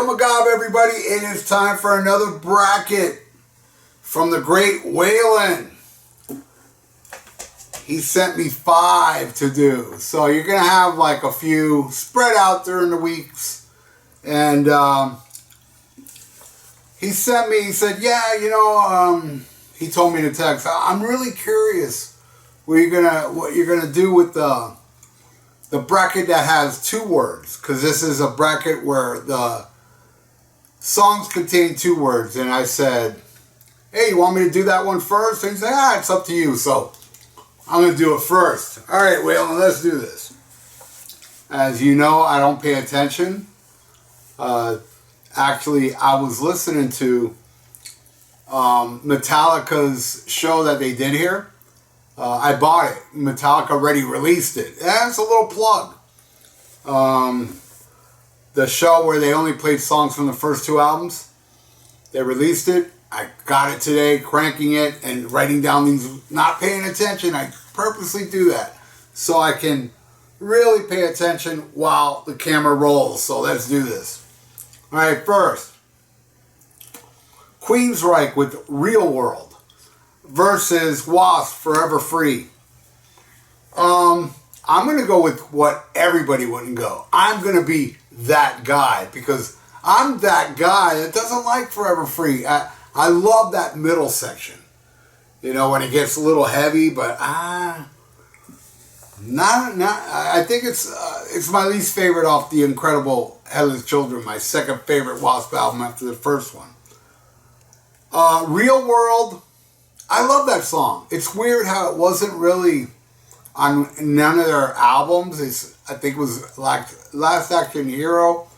Magab, everybody. It is time for another bracket from the great Waylon. He sent me 5 to do. So you're going to have like a few spread out during the weeks. And he sent me, he said, yeah, you know, he told me to text, I'm really curious what you're gonna do with the bracket that has 2 words, because this is a bracket where the songs contain 2 words. And I said, hey, you want me to do that one first? And he said, it's up to you. So I'm going to do it first. All right, Waylon, let's do this. As you know, I don't pay attention. Actually, I was listening to Metallica's show that they did here. I bought it. Metallica already released it. That's a little plug. The show where they only played songs from the first 2 albums. They released it. I got it today, cranking it and writing down these, not paying attention. I purposely do that so I can really pay attention while the camera rolls. So let's do this. All right, first, Queensryche with Real World versus Wasp, Forever Free. I'm going to go with what everybody wouldn't go. I'm going to be that guy because I'm that guy that doesn't like Forever Free. I love that middle section. You know, when it gets a little heavy, but I think it's my least favorite off the incredible Headless Children, my second favorite Wasp album after the first one. Real World, I love that song. It's weird how it wasn't really on none of their albums. I think it was like Last Action Hero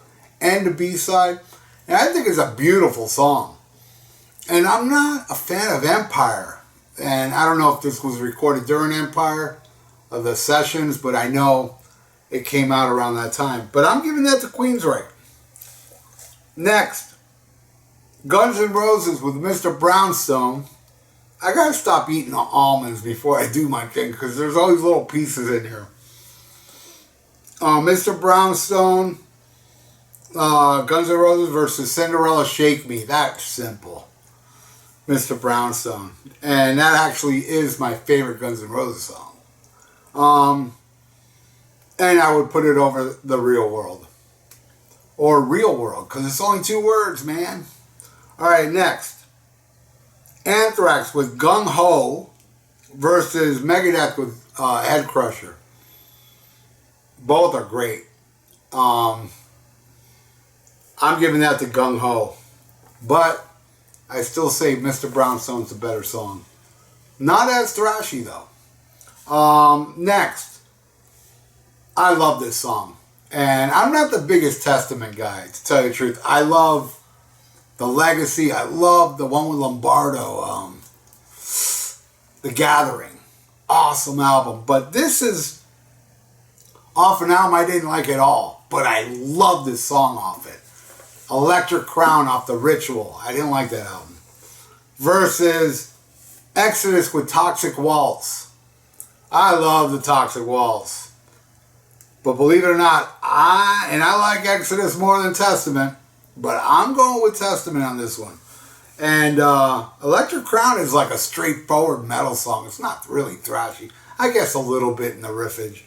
and the B-side. And I think it's a beautiful song. And I'm not a fan of Empire. And I don't know if this was recorded during Empire, of the sessions, but I know it came out around that time. But I'm giving that to Queensryche. Next, Guns N' Roses with Mr. Brownstone. I gotta stop eating the almonds before I do my thing because there's always little pieces in here. Mr. Brownstone, Guns N' Roses versus Cinderella Shake Me. That's simple. Mr. Brownstone. And that actually is my favorite Guns N' Roses song. And I would put it over the Real World. Or Real World, because it's only 2 words, man. Alright, next. Anthrax with Gung Ho versus Megadeth with Head Crusher. Both are great. I'm giving that to Gung Ho. But I still say Mr. Brownstone's a better song. Not as thrashy, though. Next. I love this song. And I'm not the biggest Testament guy, to tell you the truth. I love The Legacy. I love the one with Lombardo. The Gathering. Awesome album. But this is off an album I didn't like at all. But I love this song off it. Electric Crown off The Ritual. I didn't like that album. Versus Exodus with Toxic Waltz. I love the Toxic Waltz. But believe it or not, I like Exodus more than Testament. But I'm going with Testament on this one. And Electric Crown is like a straightforward metal song. It's not really thrashy. I guess a little bit in the riffage.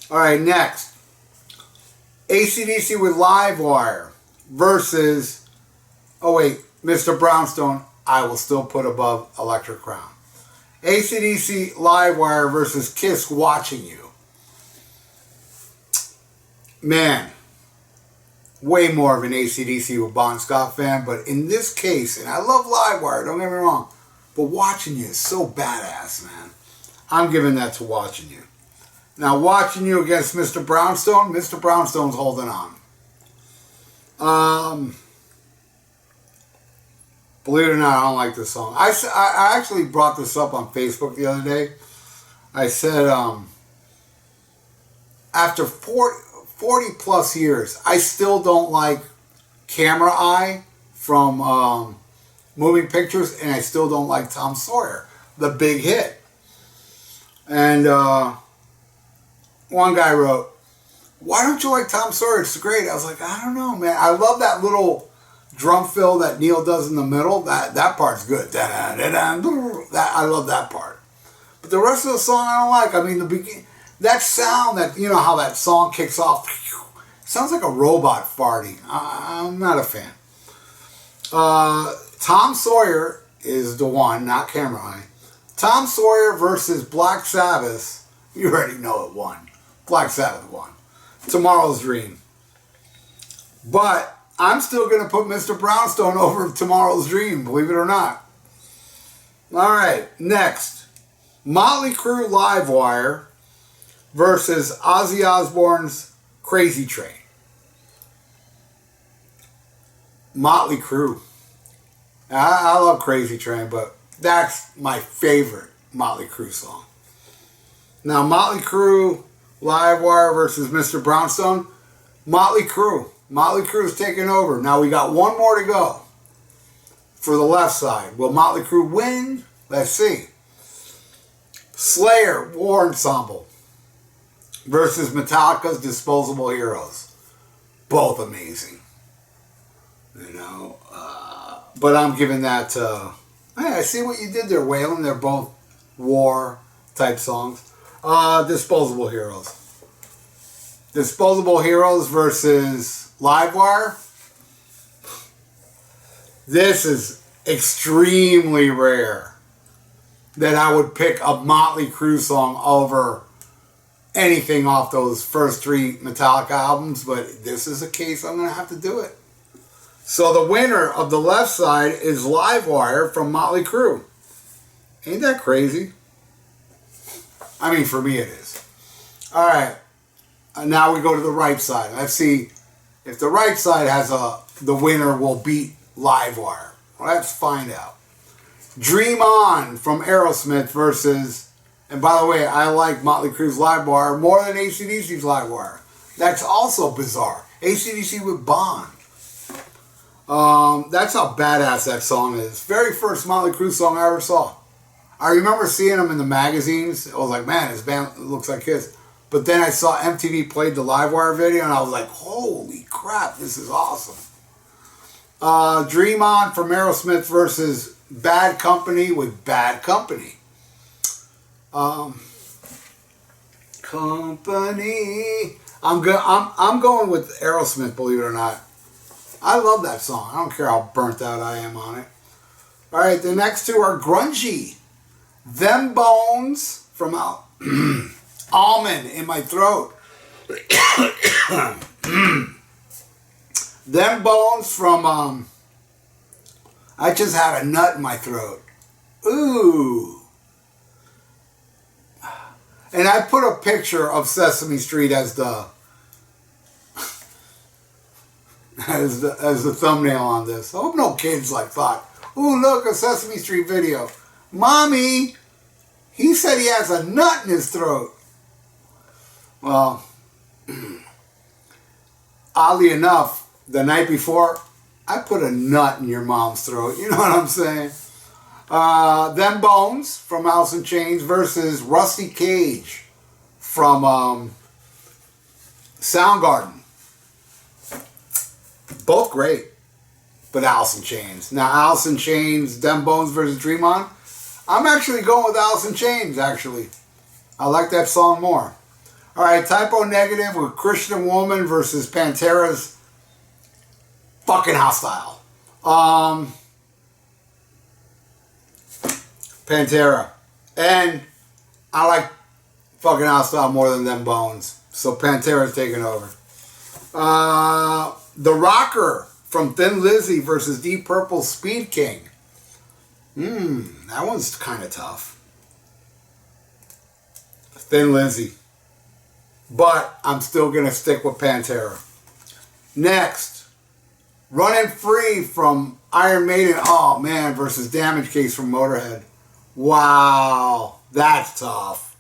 Alright, next. AC/DC with Livewire versus, Mr. Brownstone, I will still put above Electric Crown. AC/DC Livewire versus Kiss Watching You. Man, way more of an AC/DC with Bon Scott fan, but in this case, and I love Livewire, don't get me wrong, but Watching You is so badass, man. I'm giving that to Watching You. Now, Watching You against Mr. Brownstone, Mr. Brownstone's holding on. Believe it or not, I don't like this song. I actually brought this up on Facebook the other day. I said, after 40 plus years, I still don't like Camera Eye from Moving Pictures, and I still don't like Tom Sawyer, the big hit. And one guy wrote, why don't you like Tom Sawyer? It's great. I was like, I don't know, man. I love that little drum fill that Neil does in the middle. That part's good. I love that part. But the rest of the song I don't like. I mean, the beginning, that sound, that, you know how that song kicks off, sounds like a robot farting. I'm not a fan. Tom Sawyer is the one, not Camera Eye. Tom Sawyer versus Black Sabbath. You already know it won. Black Sabbath won. Tomorrow's Dream. But I'm still going to put Mr. Brownstone over Tomorrow's Dream, believe it or not. All right, next. Motley Crue Livewire versus Ozzy Osbourne's Crazy Train. Motley Crue. I love Crazy Train, but that's my favorite Motley Crue song. Now, Motley Crue Livewire versus Mr. Brownstone. Motley Crue. Motley Crue's taking over. Now, we got one more to go for the left side. Will Motley Crue win? Let's see. Slayer War Ensemble versus Metallica's Disposable Heroes. Both amazing. You know, but I'm giving that to... Hey, I see what you did there, Waylon. They're both war-type songs. Disposable Heroes. Disposable Heroes versus Livewire. This is extremely rare that I would pick a Motley Crue song over anything off those first three Metallica albums, but this is a case I'm going to have to do it. So the winner of the left side is Livewire from Motley Crue. Ain't that crazy? I mean, for me it is. All right. Now we go to the right side. Let's see if the right side has the winner will beat Livewire. Let's find out. Dream On from Aerosmith versus, and by the way, I like Motley Crue's Livewire more than AC/DC's Livewire. That's also bizarre. AC/DC with Bond. That's how badass that song is. Very first Motley Crue song I ever saw. I remember seeing them in the magazines. I was like, man, this band looks like his. But then I saw MTV played the Livewire video, and I was like, holy crap, this is awesome. Dream On from Aerosmith versus Bad Company with Bad Company. Company. I'm going with Aerosmith, believe it or not. I love that song. I don't care how burnt out I am on it. All right, the next two are grungy. Them Bones from Almond in My Throat. Them Bones from I Just Had a Nut in My Throat. Ooh. And I put a picture of Sesame Street as the as the thumbnail on this. I hope no kids thought, ooh, look, a Sesame Street video. Mommy, he said he has a nut in his throat. Well, oddly enough, the night before, I put a nut in your mom's throat. You know what I'm saying? Them Bones from Alice in Chains versus Rusty Cage from Soundgarden. Both great, but Alice in Chains. Now, Alice in Chains, Them Bones versus Dream On. I'm actually going with Alice in Chains, actually. I like that song more. All right, Typo Negative with Christian Woman versus Pantera's Fucking Hostile. Pantera. And I like Fucking Hostile more than Them Bones. So Pantera's taking over. The Rocker from Thin Lizzy versus Deep Purple's Speed King. That one's kind of tough. Thin Lizzy. But I'm still going to stick with Pantera. Next, Running Free from Iron Maiden. Oh, man, versus Damage Case from Motorhead. Wow, that's tough.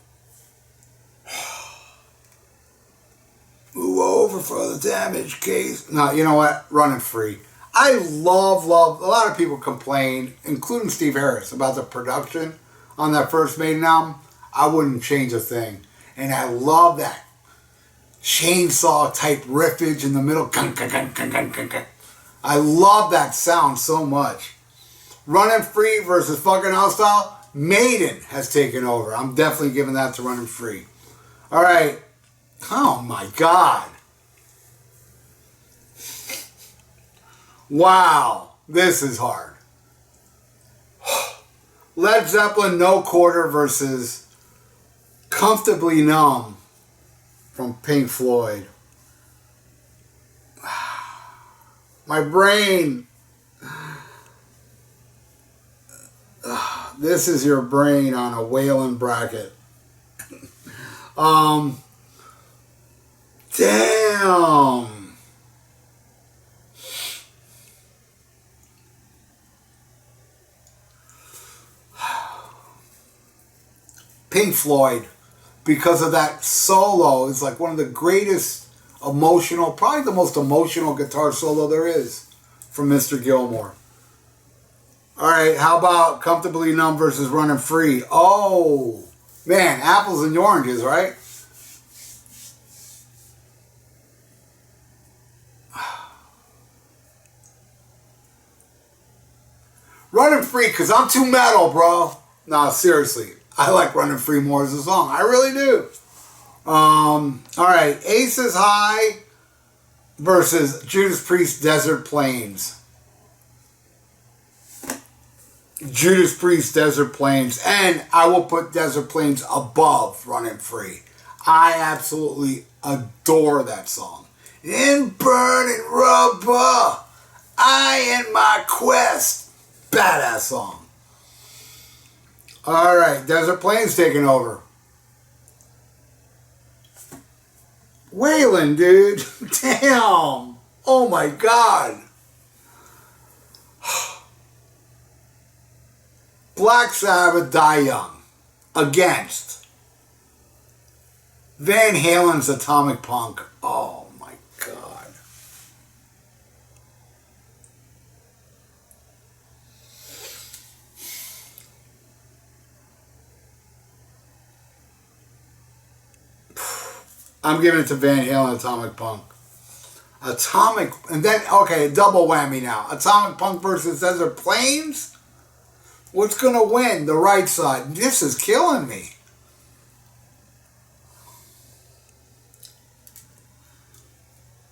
Move over for the Damage Case. No, you know what? Running Free. I love, a lot of people complain, including Steve Harris, about the production on that first Maiden album. I wouldn't change a thing. And I love that chainsaw type riffage in the middle. I love that sound so much. Running Free versus fucking Hostile. Maiden has taken over. I'm definitely giving that to Running Free. All right. Oh my God. Wow. This is hard. Led Zeppelin No Quarter versus Comfortably Numb from Pink Floyd. My brain. This is your brain on a Waylon bracket. Damn. Pink Floyd, because of that solo, is like one of the greatest emotional, probably the most emotional guitar solo there is from Mr. Gilmour. All right, how about Comfortably Numb versus Running Free? Oh, man, apples and oranges, right? Running Free, because I'm too metal, bro. No, seriously. I like Running Free more as a song. I really do. All right, Aces High versus Judas Priest Desert Plains. Judas Priest Desert Plains. And I will put Desert Plains above Running Free. I absolutely adore that song. In burning rubber, I and my quest. Badass song. All right, Desert Plains taking over. Waylon, dude. Damn. Oh my God. Black Sabbath, Die Young. Against Van Halen's Atomic Punk. Oh my God. I'm giving it to Van Halen, Atomic Punk. Atomic, and then, okay, double whammy now. Atomic Punk versus Desert Plains? What's going to win? The right side. This is killing me.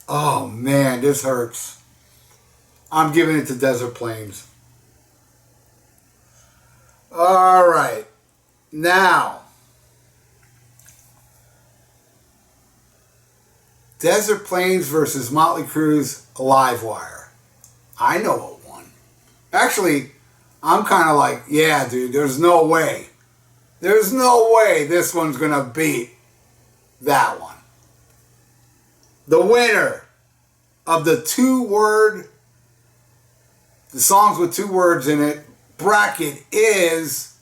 Oh, man, this hurts. I'm giving it to Desert Plains. All right. Now, Desert Plains versus Motley Crue's Livewire. I know what won. Actually, I'm kind of like, yeah, dude, there's no way. There's no way this one's going to beat that one. The winner of the songs with 2 words in it, bracket is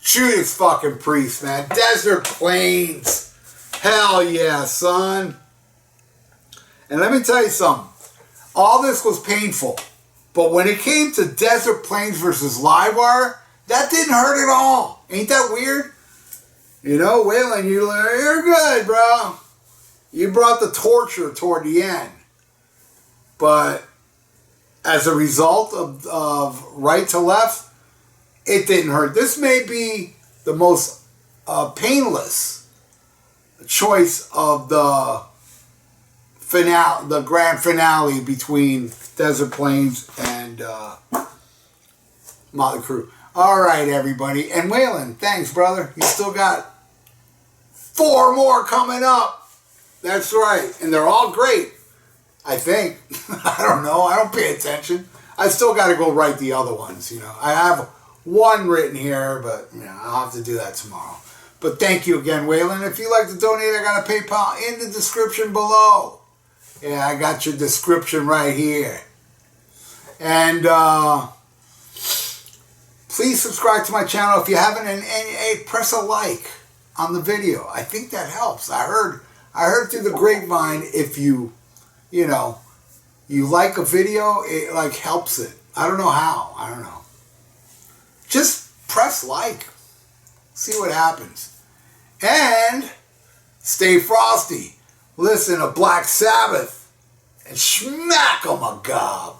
Judas fucking Priest, man. Desert Plains. Hell yeah, son. And let me tell you something. All this was painful. But when it came to Desert Plains versus Livewire, that didn't hurt at all. Ain't that weird? You know, Waylon, you're good, bro. You brought the torture toward the end. But as a result of right to left, it didn't hurt. This may be the most painless choice of the finale, the grand finale between Desert Plains and Motley Crue. All right, everybody. And Waylon, thanks, brother. You still got 4 more coming up. That's right. And they're all great, I think. I don't know. I don't pay attention. I still got to go write the other ones, you know. I have one written here, but you know, I'll have to do that tomorrow. But thank you again, Waylon. If you'd like to donate, I got a PayPal in the description below. Yeah, I got your description right here. And please subscribe to my channel if you haven't, and press a like on the video. I think that helps. I heard through the grapevine, if you like a video, it like helps it. I don't know how. I don't know. Just press like. See what happens. And Stay frosty. Listen to Black Sabbath. And smack 'em a gob.